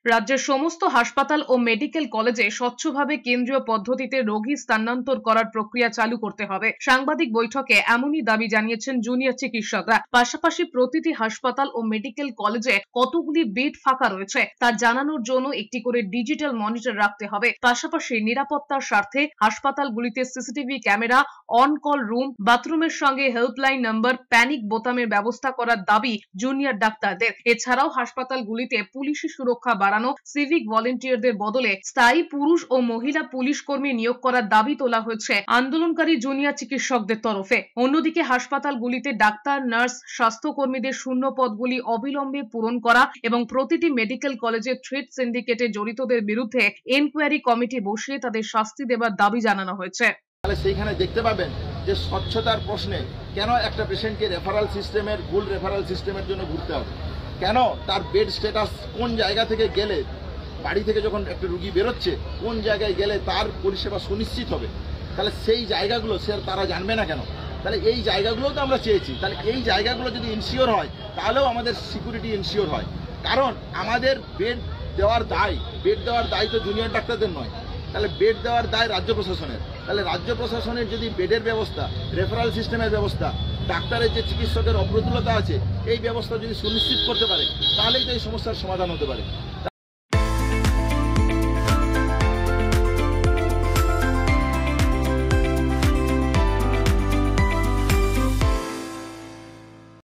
রাজ্যের সমস্ত হাসপাতাল ও মেডিকেল কলেজে স্বচ্ছভাবে কেন্দ্রীয় পদ্ধতিতে রোগী স্থানান্তর করার প্রক্রিয়া চালু করতে হবে। সাংবাদিক বৈঠকে এমনই দাবি জানিয়েছেন জুনিয়র চিকিৎসকরা। পাশাপাশি প্রতিটি হাসপাতাল ও মেডিকেল কলেজে কতগুলি বেড ফাঁকা রয়েছে তা জানানোর জন্য একটি করে ডিজিটাল মনিটর রাখতে হবে। পাশাপাশি নিরাপত্তার স্বার্থে হাসপাতালগুলিতে CCTV camera, on call room, বাথরুমের সঙ্গে হেল্পলাইন নম্বর, প্যানিক বোতামের ব্যবস্থা করার দাবি জুনিয়র ডাক্তারদের। এছাড়াও হাসপাতালগুলিতে পুলিশি সুরক্ষা বাড়ানো, সিভিক ভলেন্টিয়ারদের বদলে স্থায়ী পুরুষ ও মহিলা পুলিশ কর্মী নিয়োগ করার দাবি তোলা হয়েছে আন্দোলনকারী জুনিয়র চিকিৎসকদের তরফে। অন্যদিকে হাসপাতালগুলিতে ডাক্তার, নার্স, স্বাস্থ্যকর্মীদের শূন্য পদগুলি অবিলম্বে পূরণ করা এবং প্রতিটি মেডিকেল কলেজে ট্রেড সিন্ডিকেটে জড়িতদের বিরুদ্ধে এনকোয়ারি কমিটি বসিয়ে তাদের শাস্তি দেবার দাবি জানানো হয়েছে। সেইখানে দেখতে পাবেন যে স্বচ্ছতার প্রশ্নে কেন একটা পেশেন্টকে রেফারাল সিস্টেমের ভুল রেফারাল সিস্টেমের জন্য ঘুরতে হবে, কেন তার বেড স্ট্যাটাস কোন জায়গা থেকে গেলে, বাড়ি থেকে যখন একটা রুগী বেরোচ্ছে কোন জায়গায় গেলে তার পরিষেবা সুনিশ্চিত হবে, তাহলে সেই জায়গাগুলো তারা জানবে না কেন? তাহলে এই জায়গাগুলোও তো আমরা চেয়েছি। তাহলে এই জায়গাগুলো যদি ইনশিওর হয় তাহলেও আমাদের সিকিউরিটি ইনশিওর হয়। কারণ আমাদের বেড দেওয়ার দায় তো জুনিয়র ডাক্তারদের নয়, তাহলে বেড দেওয়ার দায় রাজ্য প্রশাসনের। তাহলে রাজ্য প্রশাসনের যদি বেডের ব্যবস্থা, রেফারাল সিস্টেমের ব্যবস্থা, ডাক্তারের যে চিকিৎসকের অপ্রতুলতা আছে এই ব্যবস্থা যদি সুনিশ্চিত করতে পারে তাহলেই তো এই সমস্যার সমাধান হতে পারে।